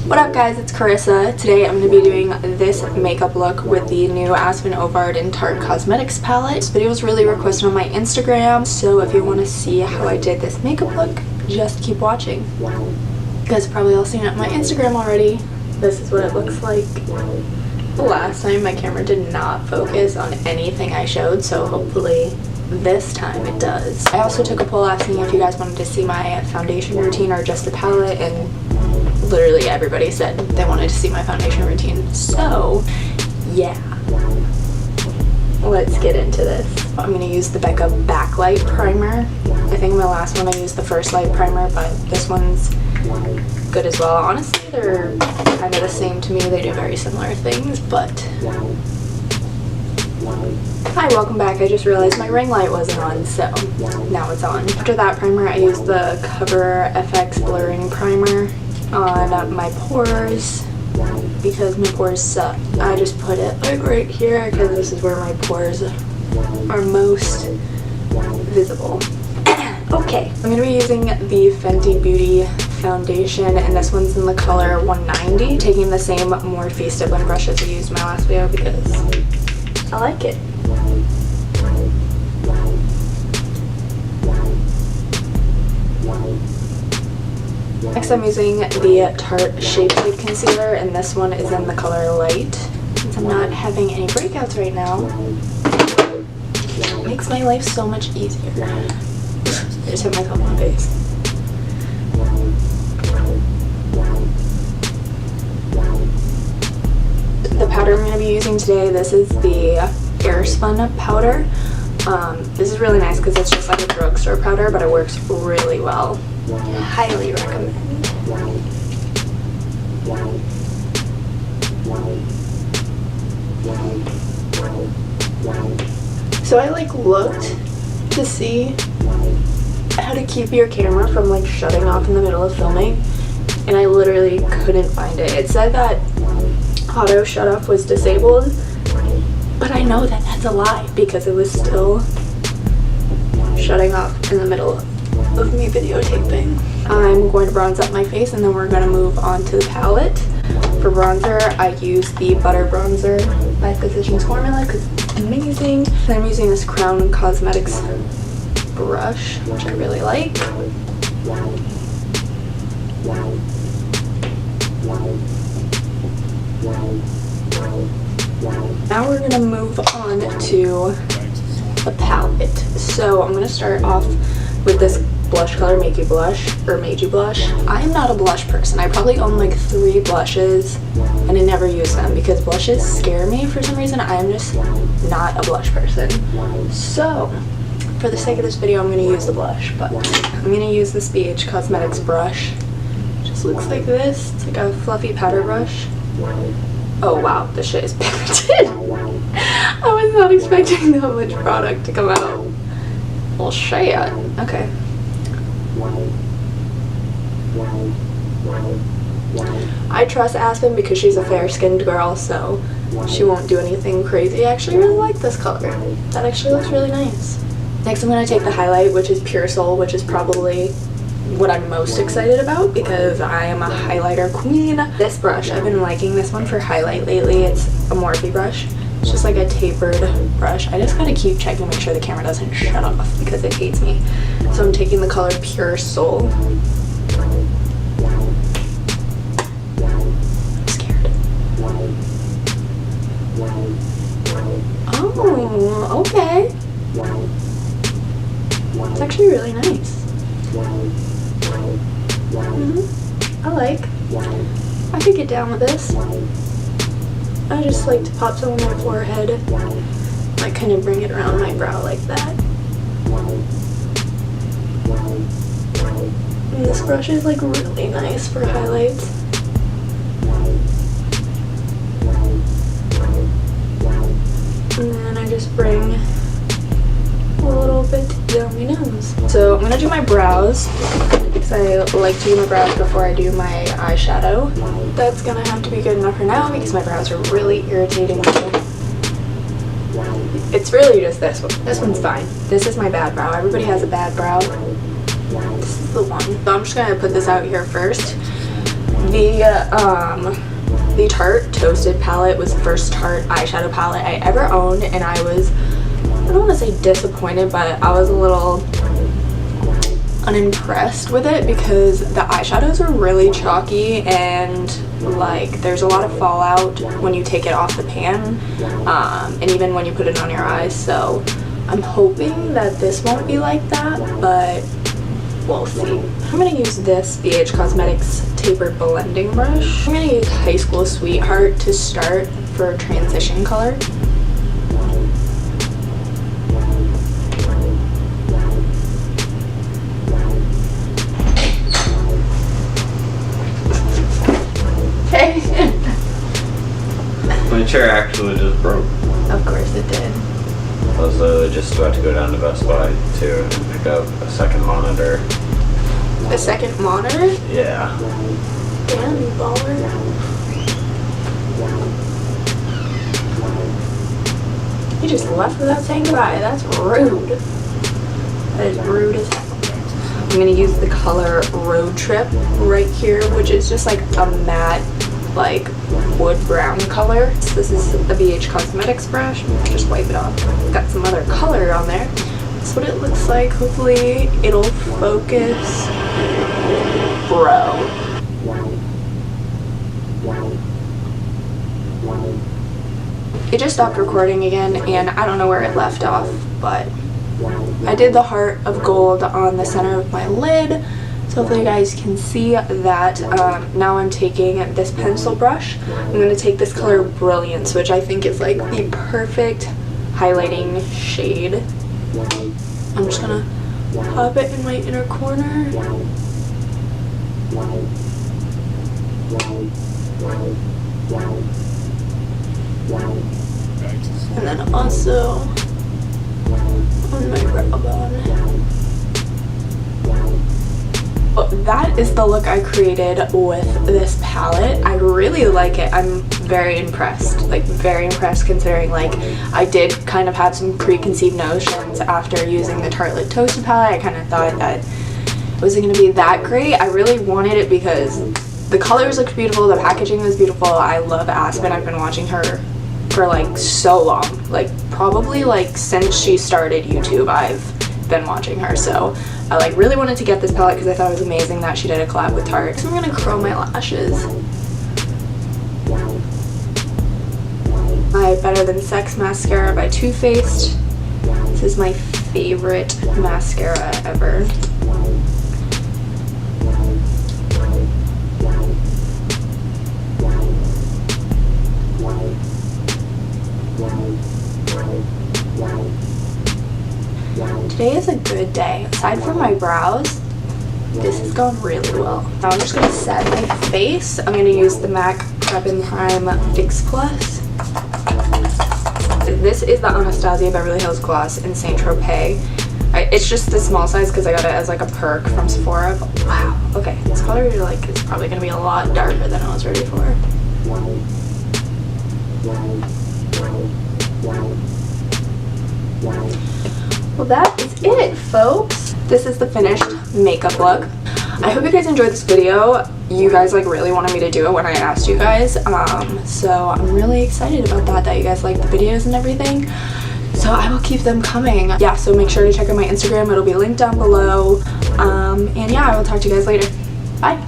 What up guys, it's Carissa. Today I'm going to be doing this makeup look with the new Aspyn Ovard and Tarte Cosmetics palette. This video was really requested on my Instagram, so if you want to see how I did this makeup look, just keep watching. You guys have probably all seen it on my Instagram already. This is what it looks like. Last time my camera did not focus on anything I showed, so hopefully this time it does. I also took a poll asking if you guys wanted to see my foundation routine or just the palette, and literally everybody said they wanted to see my foundation routine. So yeah, let's get into this. I'm going to use the Becca Backlight Primer. I think my last one I used the First Light Primer, but this one's good as well. Honestly, they're kind of the same to me. They do very similar things, but... Hi, welcome back. I just realized my ring light wasn't on, so now it's on. After that primer, I used the Cover FX Blurring Primer on my pores because my pores suck. I just put it like right here because this is where my pores are most visible. Okay, I'm going to be using the Fenty Beauty foundation, and this one's in the color 190. Taking the same Morphe stippling brush as I used in my last video because I like it. Next I'm using the Tarte Shape Tape Concealer, and this one is in the color Light. Since I'm not having any breakouts right now, it makes my life so much easier. I just hit myself in the face. The powder I'm going to be using today, this is the Airspun powder. This is really nice because it's just like a drugstore powder, but it works really well. Highly recommend. So I looked to see how to keep your camera from shutting off in the middle of filming, and I literally couldn't find it. It said that auto shut off was disabled, but I know that that's a lie because it was still shutting off in the middle of me videotaping. I'm going to bronze up my face, and then we're going to move on to the palette. For bronzer, I use the Butter Bronzer by Physicians Formula because it's amazing. And I'm using this Crown Cosmetics brush, which I really like. Now we're going to move on to the palette. So I'm going to start off with this blush color, Make You Blush, or Made You Blush. I am not a blush person. I probably own 3 blushes and I never use them because blushes scare me for some reason. I am just not a blush person. So for the sake of this video, I'm going to use the blush, but I'm going to use this BH Cosmetics brush. It just looks like this. It's like a fluffy powder brush. Oh wow, this shit is pigmented. I was not expecting that much product to come out. Well, shit. Okay. I trust Aspyn because she's a fair-skinned girl, so she won't do anything crazy. I actually really like this color. That actually looks really nice. Next I'm going to take the highlight, which is Pure Soul, which is probably what I'm most excited about because I am a highlighter queen. This brush, I've been liking this one for highlight lately. It's a Morphe brush. It's just like a tapered brush. I just gotta keep checking to make sure the camera doesn't shut off because it hates me. So I'm taking the color Pure Soul. I'm scared. Oh, okay. It's actually really nice. I could get down with this. I just like to pop some on my forehead, kind of bring it around my brow like that. And this brush is really nice for highlights. And then I just bring a little bit down my nose. So I'm gonna do my brows because I like to do my brows before I do my eyeshadow. That's gonna have to be good enough for now because my brows are really irritating me. It's really just this one. This one's fine. This is my bad brow. Everybody has a bad brow. This is the one. So I'm just gonna put this out here first. The Tarte Toasted palette was the first Tarte eyeshadow palette I ever owned, and I was, I don't want to say disappointed, but I was a little unimpressed with it because the eyeshadows were really chalky and like there's a lot of fallout when you take it off the pan, and even when you put it on your eyes. So I'm hoping that this won't be like that, but we'll see. I'm going to use this BH Cosmetics tapered blending brush. I'm going to use High School Sweetheart to start for transition color. Okay. My chair actually just broke. Of course it did. I was literally just about to go down to Best Buy too and pick up a second monitor. A second monitor? Yeah. Damn, you baller. You just left without saying goodbye. That's rude. That is rude as hell. I'm going to use the color Road Trip right here, which is just like a matte, like wood brown color. So this is a BH Cosmetics brush. Just wipe it off. Got some other color on there. That's what it looks like. Hopefully it'll focus. Bro. It just stopped recording again, and I don't know where it left off, but I did the heart of gold on the center of my lid, so hopefully you guys can see that. Now I'm taking this pencil brush. I'm going to take this color Brilliance, which I think is like the perfect highlighting shade. I'm just going to pop it in my inner corner. And then also on my brow bone. Well, that is the look I created with this palette. I really like it. I'm very impressed, like very impressed, considering like I did kind of have some preconceived notions after using the Tarte Toasted palette. I kind of thought that it wasn't going to be that great. I really wanted it because the colors looked beautiful, the packaging was beautiful. I love Aspyn. I've been watching her for like so long, like probably like since she started YouTube I've been watching her. So I like really wanted to get this palette because I thought it was amazing that she did a collab with Tarte. So I'm gonna curl my lashes. My Better Than Sex mascara by Too Faced. This is my favorite mascara ever. Today is a good day. Aside from my brows, this has gone really well. Now I'm just going to set my face. I'm going to use the MAC Prep and Prime Fix Plus. This is the Anastasia Beverly Hills Gloss in Saint Tropez. It's just the small size because I got it as like a perk from Sephora. But wow, okay, this color like is probably going to be a lot darker than I was ready for. Well, that is it, folks. This is the finished makeup look. I hope you guys enjoyed this video. You guys like really wanted me to do it when I asked you guys. So I'm really excited about that you guys like the videos and everything. So I will keep them coming. Yeah, so make sure to check out my Instagram. It'll be linked down below. And yeah, I will talk to you guys later. Bye.